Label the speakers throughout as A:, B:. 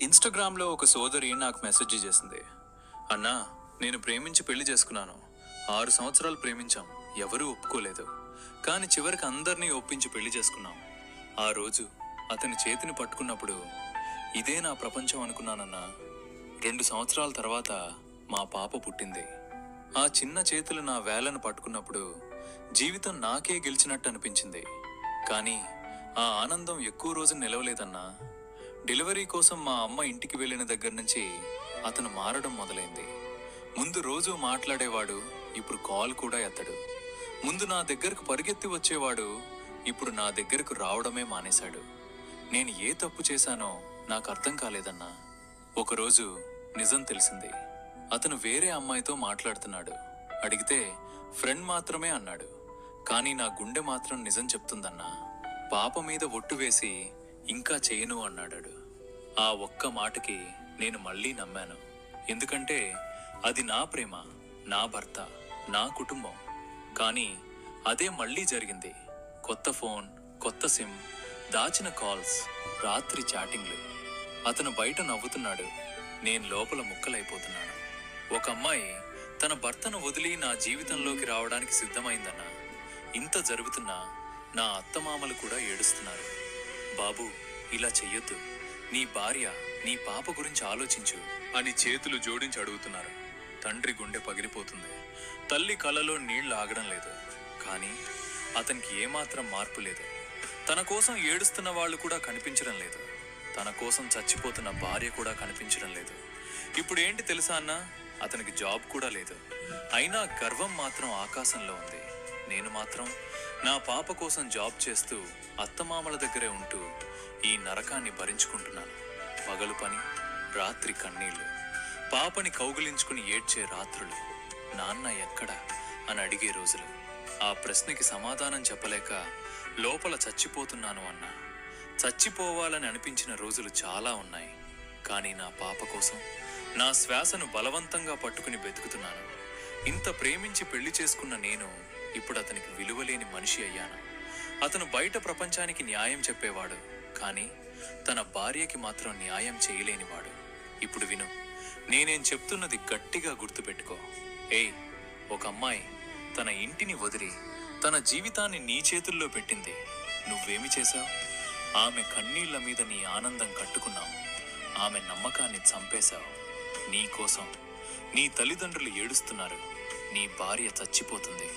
A: ఇన్స్టాగ్రామ్లో ఒక సోదరి నాకు మెసేజ్ చేసింది. అన్నా, నేను ప్రేమించి పెళ్లి చేసుకున్నాను. 6 సంవత్సరాలు ప్రేమించాం, ఎవరూ ఒప్పుకోలేదు. కానీ చివరికి అందరినీ ఒప్పించి పెళ్లి చేసుకున్నాం. ఆ రోజు అతని చేతిని పట్టుకున్నప్పుడు ఇదే నా ప్రపంచం అనుకున్నానన్నా. 2 సంవత్సరాల తర్వాత మా పాప పుట్టింది. ఆ చిన్న చేతులు నా వేళ్లను పట్టుకున్నప్పుడు జీవితం నాకే గెలిచినట్టు అనిపించింది. కానీ ఆ ఆనందం ఎక్కువ రోజు నిలవలేదన్నా. డెలివరీ కోసం మా అమ్మ ఇంటికి వెళ్ళిన దగ్గర నుంచి అతను మారడం మొదలైంది. ముందు రోజు మాట్లాడేవాడు, ఇప్పుడు కాల్ కూడా ఎత్తడు. ముందు నా దగ్గరకు పరిగెత్తి వచ్చేవాడు, ఇప్పుడు నా దగ్గరకు రావడమే మానేశాడు. నేను ఏ తప్పు చేశానో నాకు అర్థం కాలేదన్నా. ఒకరోజు నిజం తెలిసింది. అతను వేరే అమ్మాయితో మాట్లాడుతున్నాడు. అడిగితే ఫ్రెండ్ మాత్రమే అన్నాడు. కానీ నా గుండె మాత్రం నిజం చెప్తుందన్నా. పాప మీద ఒట్టు వేసి ఇంకా చేయను అన్నాడు. ఆ ఒక్క మాటకి నేను మళ్ళీ నమ్మాను. ఎందుకంటే అది నా ప్రేమ, నా భర్త, నా కుటుంబం. కానీ అదే మళ్ళీ జరిగింది. కొత్త ఫోన్, కొత్త సిమ్, దాచిన కాల్స్, రాత్రి చాటింగ్లు. అతను బయట నవ్వుతున్నాడు, నేను లోపల ముక్కలైపోతున్నాను. ఒక అమ్మాయి తన భర్తను వదిలి నా జీవితంలోకి రావడానికి సిద్ధమైందన్నా. ఇంత జరుగుతున్నా నా అత్తమామలు కూడా ఏడుస్తున్నారు. బాబు, ఇలా చెయ్యొద్దు, నీ భార్య, నీ పాప గురించి ఆలోచించు అని చేతులు జోడించి అడుగుతున్నారు. తండ్రి గుండె పగిలిపోతుంది. తల్లి కళ్ళలో నీళ్లు ఆగడం లేదు. కానీ అతనికి ఏమాత్రం మార్పు లేదు. తన కోసం ఏడుస్తున్న వాళ్ళు కూడా కనిపించడం లేదు. తన కోసం చచ్చిపోతున్న భార్య కూడా కనిపించడం లేదు. ఇప్పుడు ఏంటి తెలుసా అన్న, అతనికి జాబ్ కూడా లేదు. అయినా గర్వం మాత్రం ఆకాశంలో ఉంది. నేను మాత్రం నా పాప కోసం జాబ్ చేస్తూ అత్తమామల దగ్గరే ఉంటూ ఈ నరకాన్ని భరించుకుంటున్నాను. పగలు పని, రాత్రి కన్నీళ్లు, పాపని కౌగిలించుకుని ఏడ్చే రాత్రులు. నాన్న ఎక్కడా అని అడిగే రోజులు. ఆ ప్రశ్నకి సమాధానం చెప్పలేక లోపల చచ్చిపోతున్నాను అన్నా. చచ్చిపోవాలని అనిపించిన రోజులు చాలా ఉన్నాయి. కానీ నా పాప కోసం నా శ్వాసను బలవంతంగా పట్టుకుని బతుకుతున్నాను. ఇంత ప్రేమించి పెళ్లి చేసుకున్న నేను ఇప్పుడు అతనికి విలువలేని మనిషి అయ్యాను. అతను బయట ప్రపంచానికి న్యాయం చెప్పేవాడు, కానీ తన భార్యకి మాత్రం న్యాయం చేయలేనివాడు. ఇప్పుడు విను, నేనేం చెప్తున్నది గట్టిగా గుర్తుపెట్టుకో. ఏయ్, ఒక అమ్మాయి తన ఇంటిని వదిలి తన జీవితాన్ని నీ చేతుల్లో పెట్టింది. నువ్వేమి చేశావు? ఆమె కన్నీళ్ల మీద నీ ఆనందం కట్టుకున్నావు. ఆమె నమ్మకాన్ని చంపేశావు. నీ కోసం నీ తల్లిదండ్రులు ఏడుస్తున్నారు. నీ భార్య చచ్చిపోతుంది.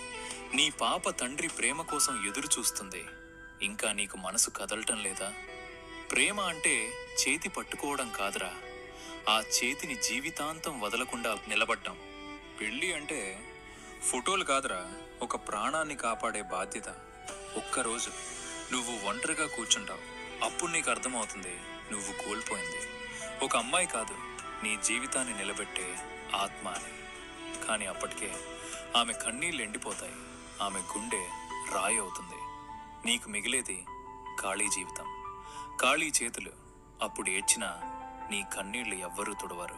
A: నీ పాప తండ్రి ప్రేమ కోసం ఎదురు చూస్తుంది. ఇంకా నీకు మనసు కదలటం లేదా? ప్రేమ అంటే చేతి పట్టుకోవడం కాదురా, ఆ చేతిని జీవితాంతం వదలకుండా నిలబడ్డం. పెళ్ళి అంటే ఫోటోలు కాదురా, ఒక ప్రాణాన్ని కాపాడే బాధ్యత. ఒక్కరోజు నువ్వు ఒంటరిగా కూర్చుంటావు, అప్పుడు నీకు అర్థమవుతుంది నువ్వు కోల్పోయింది ఒక అమ్మాయి కాదు, నీ జీవితాన్ని నిలబెట్టే ఆత్మ అని. కానీ అప్పటికే ఆమె కన్నీళ్ళు ఎండిపోతాయి. ఆమె గుండె రాయి అవుతుంది. నీకు మిగిలేది ఖాళీ జీవితం, ఖాళీ చేతులు. అప్పుడు ఏడ్చినా నీ కన్నీళ్లు ఎవ్వరూ తుడవరు.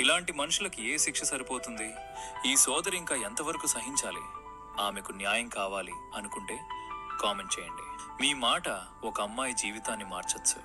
A: ఇలాంటి మనుషులకి ఏ శిక్ష సరిపోతుంది? ఈ సోదరి ఇంకా ఎంతవరకు సహించాలి? ఆమెకు న్యాయం కావాలి అనుకుంటే కామెంట్ చేయండి. మీ మాట ఒక అమ్మాయి జీవితాన్ని మార్చొచ్చు.